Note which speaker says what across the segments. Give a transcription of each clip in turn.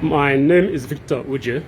Speaker 1: My name is Victor Uje.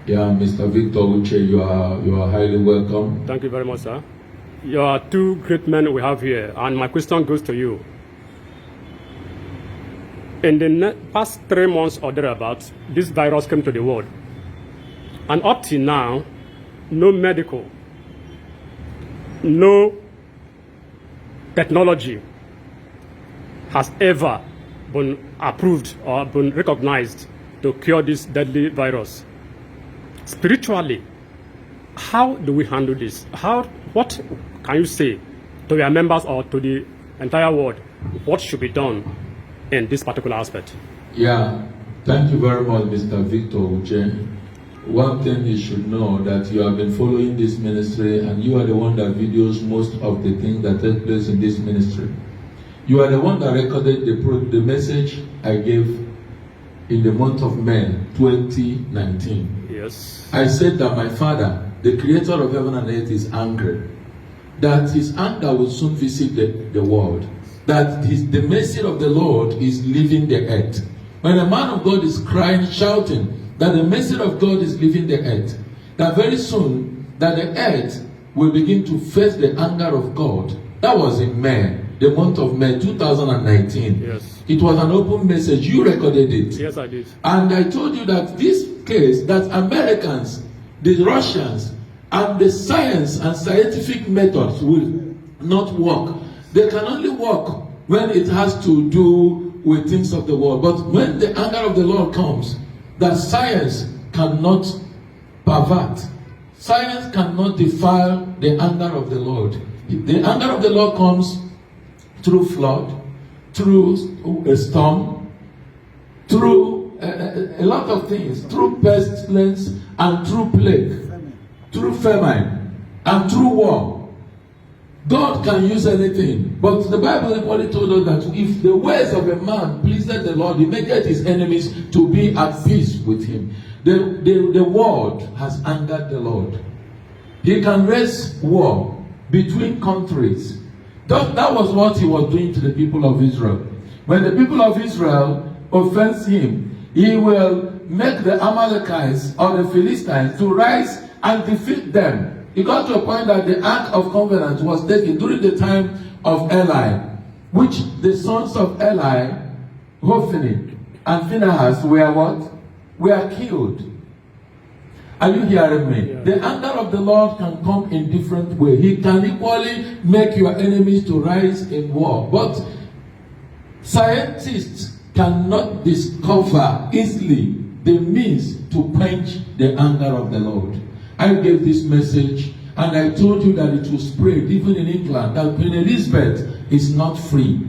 Speaker 2: Yeah, Mr. Victor Uche, you are highly welcome.
Speaker 1: Thank you very much, sir. You are two great men we have here, and my question goes to you. In the past 3 months or thereabouts, this virus came to the world. And up till now, no medical, no technology has ever been approved or been recognized to cure this deadly virus. Spiritually, how do we handle this? What can you say to your members or to the entire world? What should be done in this particular aspect?
Speaker 2: Yeah, thank you very much, Mr. Victor Uche. One thing you should know that you have been following this ministry, and you are the one that videos most of the things that take place in this ministry. You are the one that recorded the message I gave in the month of May 2019.
Speaker 1: Yes.
Speaker 2: I said that my Father, the creator of heaven and earth, is angry. That his anger will soon visit the world. That the mercy of the Lord is leaving the earth. When a man of God is crying, shouting, that the mercy of God is leaving the earth, that very soon, that the earth will begin to face the anger of God. That was in May, the month of May 2019.
Speaker 1: Yes.
Speaker 2: It was an open message. You recorded it.
Speaker 1: Yes, I did.
Speaker 2: And I told you that this case, that Americans, the Russians, and the science and scientific methods will not work. They can only work when it has to do with things of the world. But when the anger of the Lord comes, that science cannot pervert. Science cannot defile the anger of the Lord. The anger of the Lord comes through flood, through a storm, through a lot of things, through pestilence and through plague, through famine and through war. God can use anything, but the Bible only told us that if the ways of a man pleased the Lord, he maketh his enemies to be at peace with him. The world has angered the Lord. He can raise war between countries. That was what he was doing to the people of Israel. When the people of Israel offense him, he will make the Amalekites or the Philistines to rise and defeat them. It got to a point that the Ark of Covenant was taken during the time of Eli, which the sons of Eli, Hophni and Phinehas, were what? Were killed. Are you hearing me? Yeah. The anger of the Lord can come in different ways. He can equally make your enemies to rise in war. But scientists cannot discover easily the means to quench the anger of the Lord. I gave this message and I told you that it will spread even in England, that Queen Elizabeth is not free.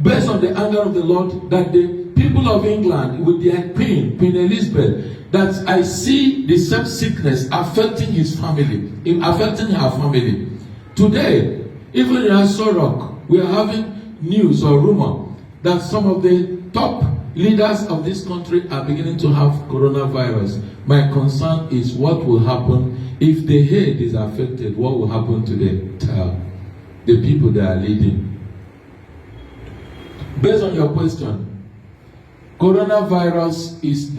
Speaker 2: Based on the anger of the Lord, that the people of England with their Queen Elizabeth, that I see the same sickness affecting his family, affecting her family. Today, even in Aso Rock, we are having news or rumor that some of the top leaders of this country are beginning to have coronavirus. My concern is what will happen if the head is affected. What will happen to the people that are leading? Based on your question, coronavirus is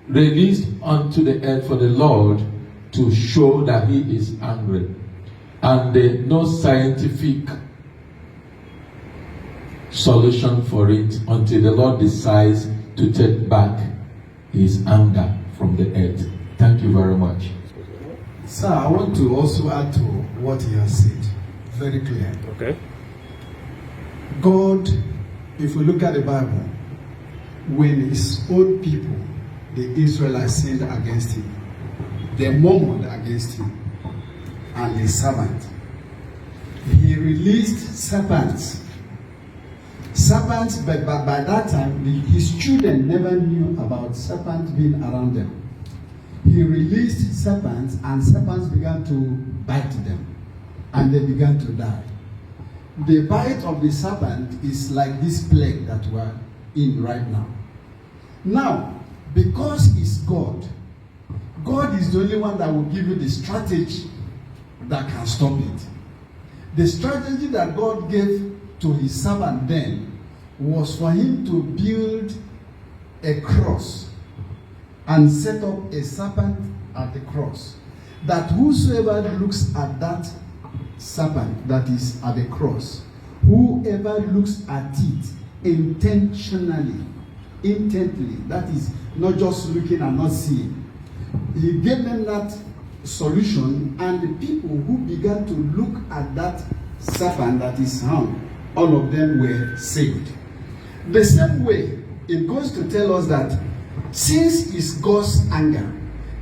Speaker 2: released onto the earth for the Lord to show that he is angry. And no scientific solution for it until the Lord decides to take back his anger from the earth. Thank you very much.
Speaker 3: Sir, I want to also add to what he has said. Very clear.
Speaker 1: Okay.
Speaker 3: God, if we look at the Bible, when his own people, the Israelites, sinned against him, they murmured against him and his servant, he released serpents. Serpents, but by that time, his children never knew about serpents being around them. He released serpents, and serpents began to bite them, and they began to die. The bite of the serpent is like this plague that we're in right now. Now, because he's God, God is the only one that will give you the strategy that can stop it. The strategy that God gave to his servant then was for him to build a cross and set up a serpent at the cross, that whosoever looks at that serpent that is at the cross, whoever looks at it intently, that is not just looking and not seeing. He gave them that solution, and the people who began to look at that serpent that is hung, all of them were saved. The same way, it goes to tell us that since it's God's anger,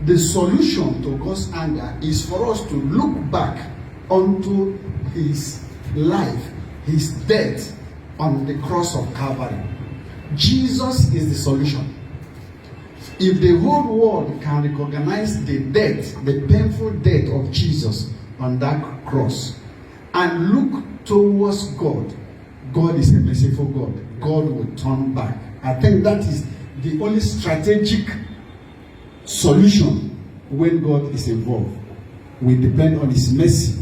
Speaker 3: the solution to God's anger is for us to look back onto his life, his death on the cross of Calvary. Jesus is the solution. If the whole world can recognize the death, the painful death of Jesus on that cross, and look towards God, God is a merciful God. God will turn back. I think that is the only strategic solution when God is involved. We depend on his mercy.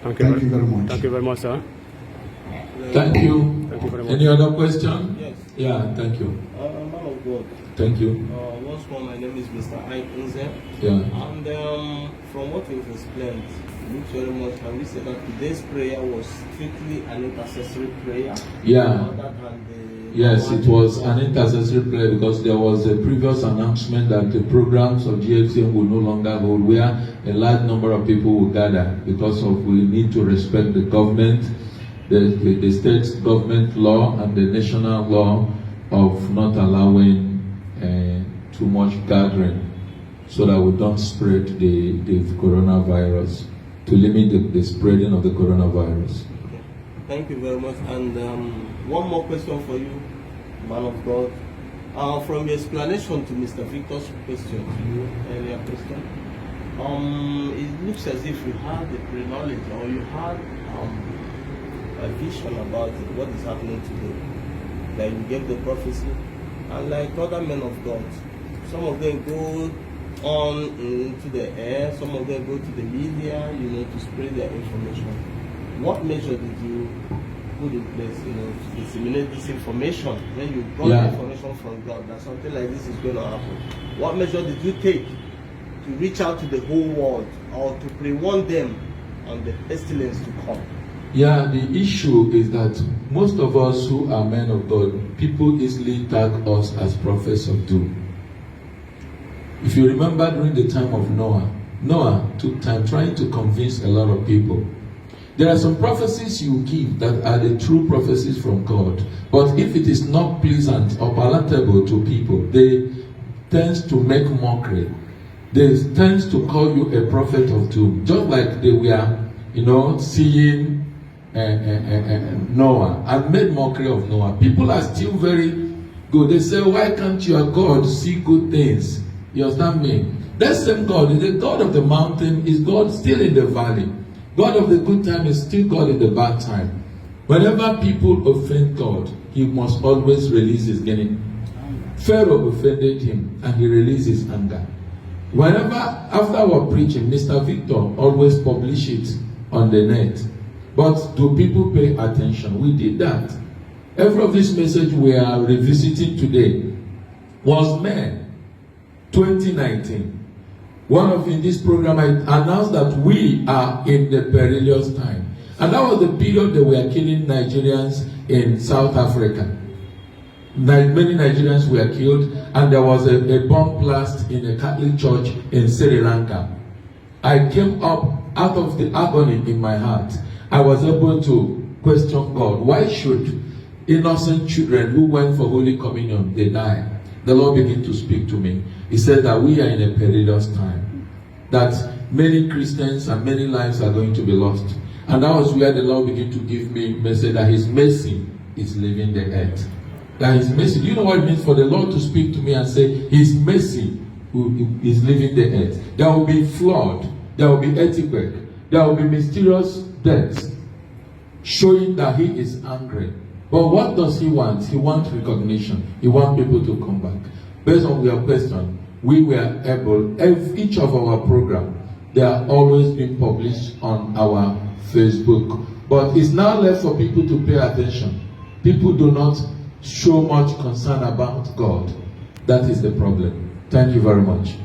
Speaker 3: Thank you very much.
Speaker 1: Thank you very much, sir.
Speaker 2: Thank you.
Speaker 1: Thank you very much.
Speaker 2: Any other question?
Speaker 4: Yes.
Speaker 2: Yeah, thank you.
Speaker 4: Man of God.
Speaker 2: Thank you.
Speaker 4: Once more, my name is Mr. Ikenze.
Speaker 2: Yeah.
Speaker 4: And from what you've explained, thank you very much. Can we say that today's prayer was strictly an intercessory prayer?
Speaker 2: Yeah.
Speaker 4: Rather than the
Speaker 2: Yes, it was an intercessory prayer because there was a previous announcement that the programs of GFCM will no longer hold, where a large number of people will gather because of we need to respect the government, the state government law and the national law of not allowing too much gathering so that we don't spread the coronavirus, to limit the spreading of the coronavirus.
Speaker 4: Okay. Thank you very much. And one more question for you, man of God. From your explanation to Mr. Victor's question to you, earlier question, it looks as if you had the pre-knowledge or you had a vision about what is happening today. Like you gave the prophecy, and like other men of God, some of them go on into the air, some of them go to the media, to spread their information. What measure did you put in place, to disseminate this information when you brought the information from God that something like this is going to happen? What measure did you take to reach out to the whole world or to pre-warn them on the pestilence to come?
Speaker 2: Yeah, the issue is that most of us who are men of God, people easily tag us as prophets of doom. If you remember during the time of Noah took time trying to convince a lot of people. There are some prophecies you give that are the true prophecies from God. But if it is not pleasant or palatable to people, they tend to make mockery. They tend to call you a prophet of doom. Just like they were, seeing Noah and made mockery of Noah. People are still very good. They say, why can't your God see good things? You understand me? That same God, the God of the mountain, is God still in the valley. God of the good time is still God in the bad time. Whenever people offend God, he must always release his gain. Pharaoh offended him and he released his anger. Whenever, after our preaching, Mr. Victor always publish it on the net. But do people pay attention? We did that. Every of this message we are revisiting today was May 2019. One of in this program, I announced that we are in the perilous time. And that was the period they were killing Nigerians in South Africa. Many Nigerians were killed, and there was a bomb blast in a Catholic church in Sri Lanka. I came up out of the agony in my heart. I was able to question God. Why should innocent children who went for Holy Communion, they die? The Lord began to speak to me. He said that we are in a perilous time. That many Christians and many lives are going to be lost. And that was where the Lord began to give me a message that his mercy is leaving the earth. That his mercy, do you know what it means for the Lord to speak to me and say his mercy is leaving the earth? There will be flood, there will be earthquake, there will be mysterious deaths, showing that he is angry. But what does he want? He wants recognition. He wants people to come back. Based on your question, we were able, each of our programs, they are always being published on our Facebook. But it's now left for people to pay attention. People do not show much concern about God. That is the problem. Thank you very much.